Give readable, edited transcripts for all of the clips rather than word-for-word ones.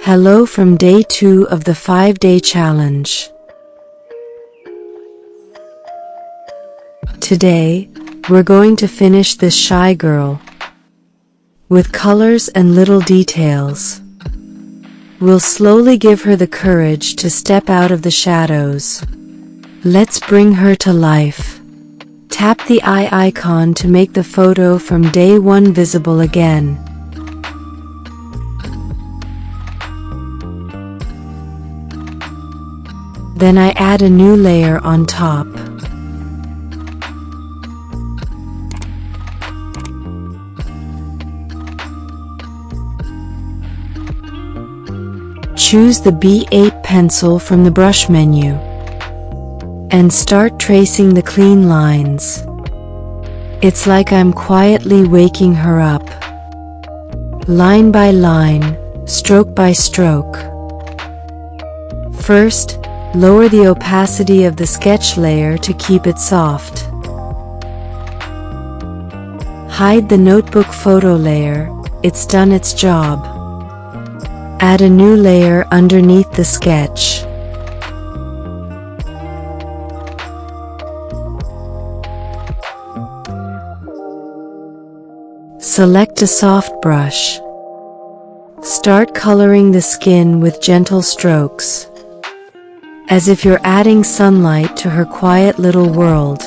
Hello from day 2 of the 5-day challenge. Today, we're going to finish this shy girl with colors and little details. We'll slowly give her the courage to step out of the shadows. Let's bring her to life. Tap the eye icon to make the photo from day 1 visible again. Then I add a new layer on top. Choose the B8 pencil from the brush menu and start tracing the clean lines. It's like I'm quietly waking her up. Line by line, stroke by stroke. First, lower the opacity of the sketch layer to keep it soft. Hide the notebook photo layer, it's done its job. Add a new layer underneath the sketch. Select a soft brush. Start coloring the skin with gentle strokes, as if you're adding sunlight to her quiet little world.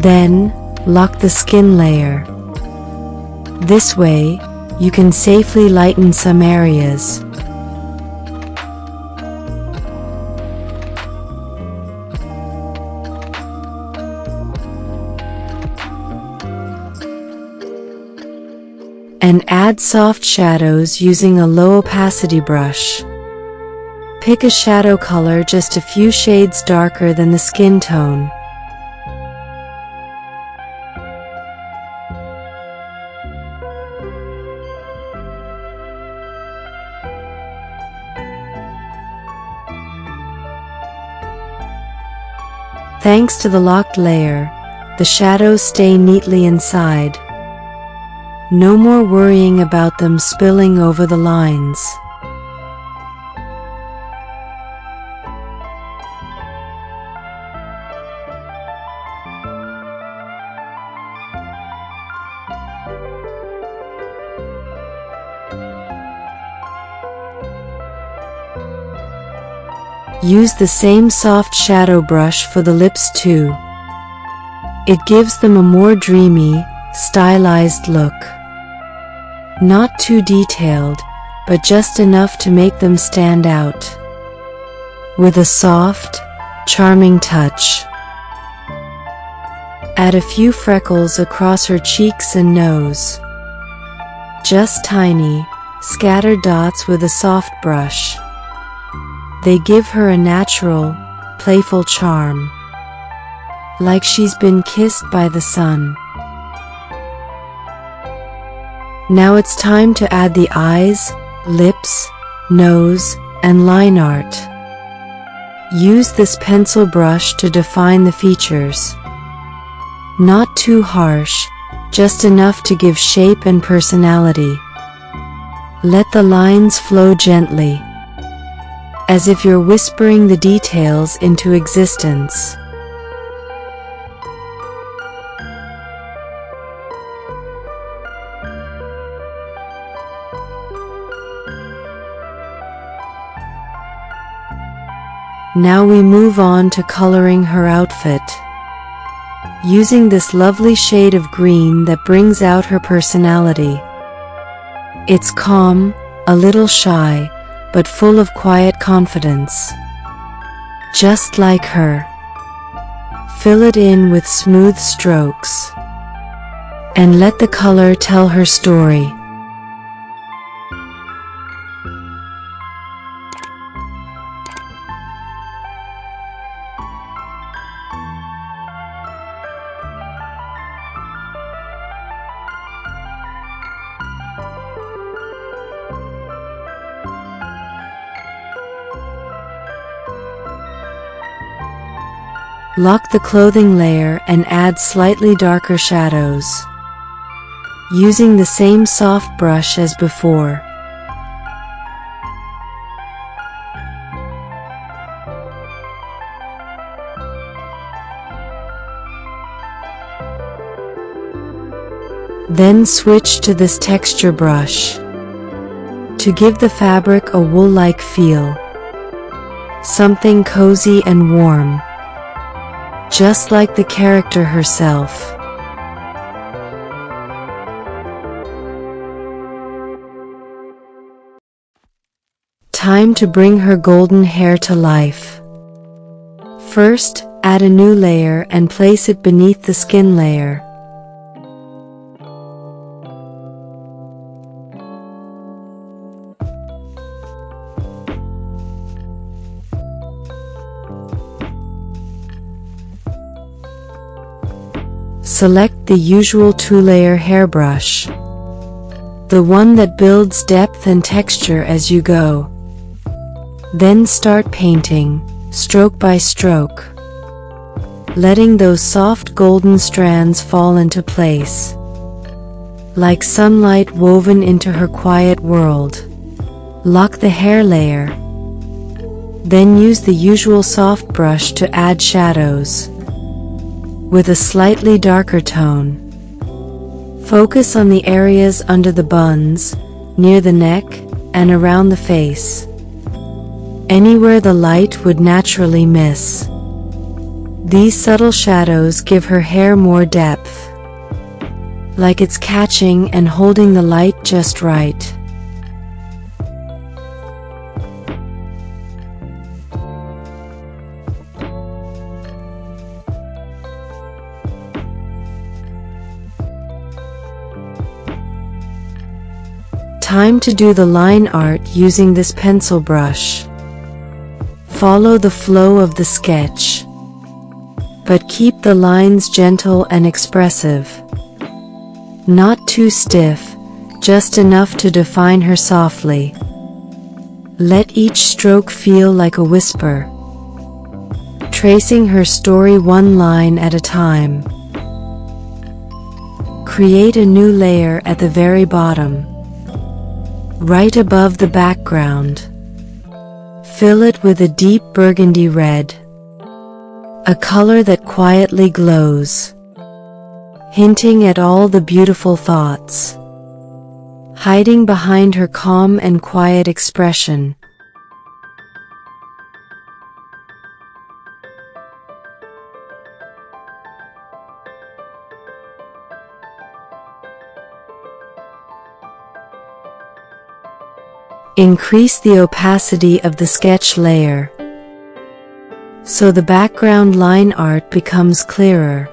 Then, lock the skin layer. This way, you can safely lighten some areas. And add soft shadows using a low opacity brush. Pick a shadow color just a few shades darker than the skin tone. Thanks to the locked layer, the shadows stay neatly inside. No more worrying about them spilling over the lines. Use the same soft shadow brush for the lips too. It gives them a more dreamy, stylized look. Not too detailed, but just enough to make them stand out. With a soft, charming touch. Add a few freckles across her cheeks and nose. Just tiny, scattered dots with a soft brush. They give her a natural, playful charm. Like she's been kissed by the sun. Now it's time to add the eyes, lips, nose, and line art. Use this pencil brush to define the features. Not too harsh, just enough to give shape and personality. Let the lines flow gently, as if you're whispering the details into existence. Now we move on to coloring her outfit. Using this lovely shade of green that brings out her personality. It's calm, a little shy, but full of quiet confidence. Just like her. Fill it in with smooth strokes. And let the color tell her story. Lock the clothing layer and add slightly darker shadows, using the same soft brush as before. Then switch to this texture brush to give the fabric a wool-like feel, something cozy and warm, just like the character herself. Time to bring her golden hair to life. First, add a new layer and place it beneath the skin layer. Select the usual two-layer hairbrush, the one that builds depth and texture as you go. Then start painting, stroke by stroke, letting those soft golden strands fall into place, like sunlight woven into her quiet world. Lock the hair layer, then use the usual soft brush to add shadows with a slightly darker tone. Focus on the areas under the buns, near the neck, and around the face, anywhere the light would naturally miss. These subtle shadows give her hair more depth, like it's catching and holding the light just right. Time to do the line art using this pencil brush. Follow the flow of the sketch, but keep the lines gentle and expressive. Not too stiff, just enough to define her softly. Let each stroke feel like a whisper, tracing her story one line at a time. Create a new layer at the very bottom, right above the background. Fill it with a deep burgundy red, a color that quietly glows, hinting at all the beautiful thoughts hiding behind her calm and quiet expression. Increase the opacity of the sketch layer, so the background line art becomes clearer.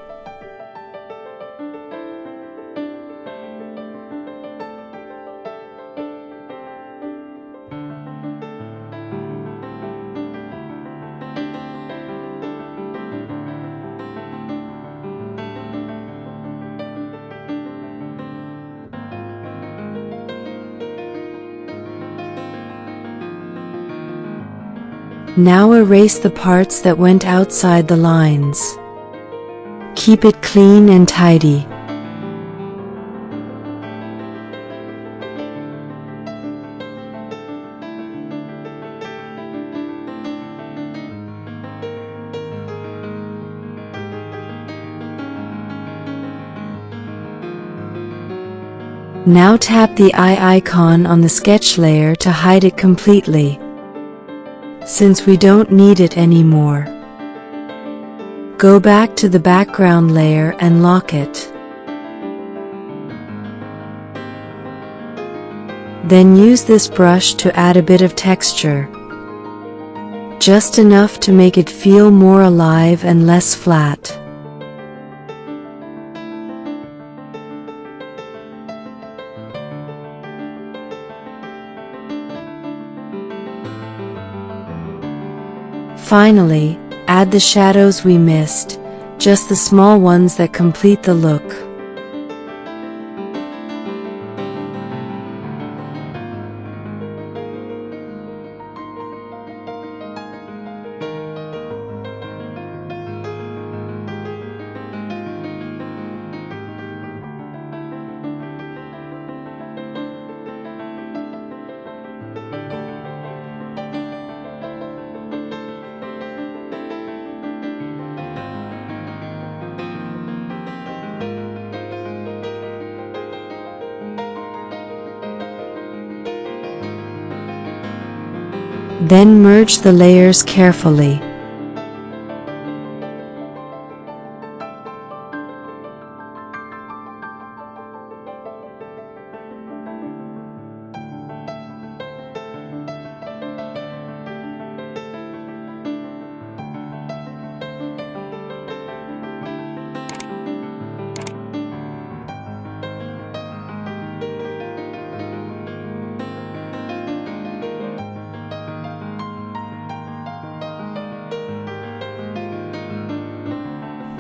Now erase the parts that went outside the lines. Keep it clean and tidy. Now tap the eye icon on the sketch layer to hide it completely, since we don't need it anymore. Go back to the background layer and lock it. Then use this brush to add a bit of texture, just enough to make it feel more alive and less flat. Finally, add the shadows we missed, just the small ones that complete the look. Then merge the layers carefully.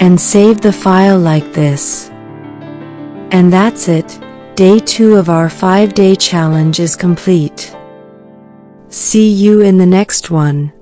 And save the file like this. And that's it. Day 2 of our 5-day challenge is complete. See you in the next one.